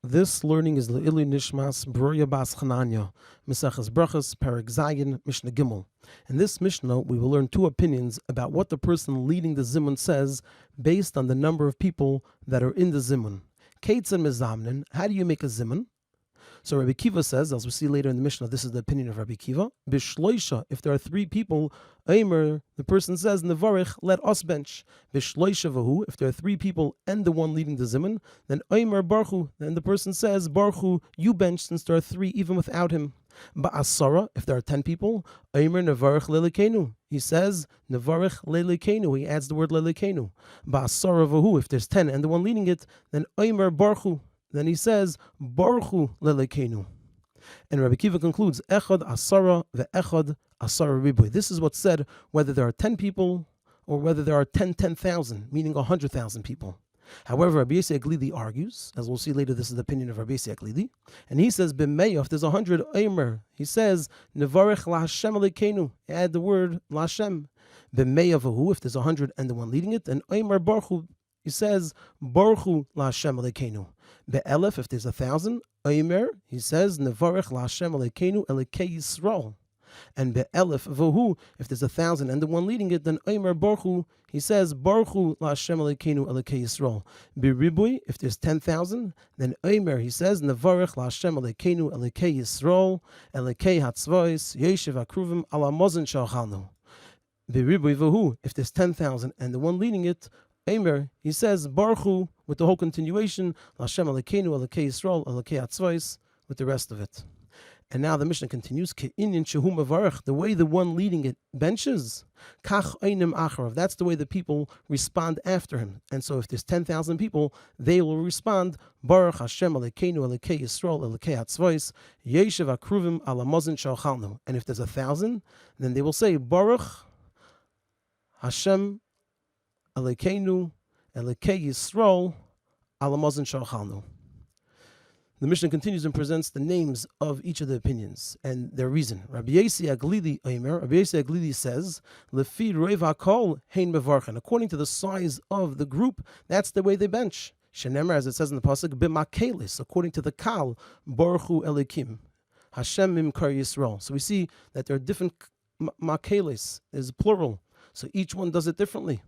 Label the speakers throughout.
Speaker 1: This learning is Le'ili Nishmas Broya Bas Chananya, Mesachas Brachos, Perek Zayin, Mishna Gimel. In this Mishnah, we will learn two opinions about what the person leading the Zimun says based on the number of people that are in the Zimun. Kates and Mezamnin, how do you make a Zimun? So Rabbi Kiva says, as we see later in the Mishnah, this is the opinion of Rabbi Kiva. Bishloisha, if there are three people, Eimer, the person says, Nevarich, let us bench. Bishloisha vahu, if there are three people and the one leading the Zimun, then Eimer Barchu, then the person says, Barchu, you bench, since there are three even without him. Ba'asara, if there are 10 people, Eimer Nevarich Lelekenu. He says, Nevarich Lelekenu. He adds the word Lelekenu. Ba'asara vahu, if there's 10 and the one leading it, then Eimer Barchu. Then he says, Baruchu lelekenu. And Rabbi Kiva concludes, Echad asara ve'echad asara riboy. This is what's said whether there are 10 people or whether there are 10,000, meaning 100,000 people. However, Rabbi Yossi Aglili argues, as we'll see later, this is the opinion of Rabbi Yossi Aglili, and he says, B'meya, if there's 100 Eimer, he says, Nevarech laHashem alekenu. Add the word laHashem. B'meya v'hu, if there's 100 and the one leading it, then Eimer Baruchu, he says, Baruchu laHashem alekenu. Be'elef, if there's 1,000, Eimer, he says, Nevarech laHashem alekenu elekei Yisrael. And be'elef v'hu, if there's 1,000 and the one leading it, then Eimer Baruchu, he says, Baruchu laHashem alekenu elekei Yisrael. Be'ribui, if there's 10,000, then Eimer, he says, Nevarech laHashem alekenu elekei Yisrael, elekei hatzvos, yeshiv akruvim ala mozen sha'achalnu. Be'ribui v'hu, if there's 10,000 and the one leading it, Eimer, he says, Baruchu, with the whole continuation, Lashem Alekenu, Alekei Yisrael, Alekei Atzvos, with the rest of it. And now the Mishnah continues, Ke'inyan shehu mevarech, the way the one leading it benches, Kach einim acharav, that's the way the people respond after him. And so if there's 10,000 people, they will respond, Baruch Hashem Alekenu, Alekei Yisrael, Alekei Atzvos, Yeshiv akruvim ala mozen sha'achalnu. And if there's 1,000, then they will say, Baruch Hashem Alekenu, Alekei Yisrael, Alamazon Sha'achalnu. The Mishnah continues and presents the names of each of the opinions and their reason. Rabbi Yossi Aglili Eimer, Rabbi Yossi Aglili says, Lefi Reiv HaKol Hein Mevarchen. According to the size of the group, that's the way they bench. Shenemer, as it says in the pasuk, B'makelis, according to the Kal, Baruchu Elikim, Hashem Mimkar Yisrael. So we see that there are different makelis, is plural. So each one does it differently.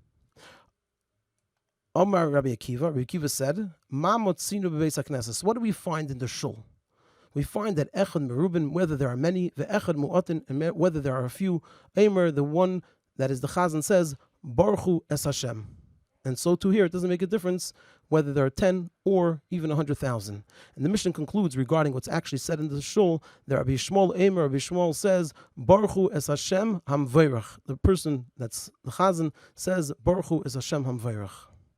Speaker 1: Omar Rabbi Akiva said, Ma motzinu b'beis hakneses. What do we find in the shul? We find that echad merubin, whether there are many, ve'echad mu'atin, and whether there are a few. Eimer, the one that is the Chazan says, Baruchu es Hashem. And so too here, it doesn't make a difference whether there are 10 or even 100,000. And the Mishnah concludes regarding what's actually said in the shul, that Rabbi Shmuel Eimer, Rabbi Shmuel says, Baruchu es Hashem hamvayrach. The person that's the Chazan says, Baruchu es Hashem hamvayrach.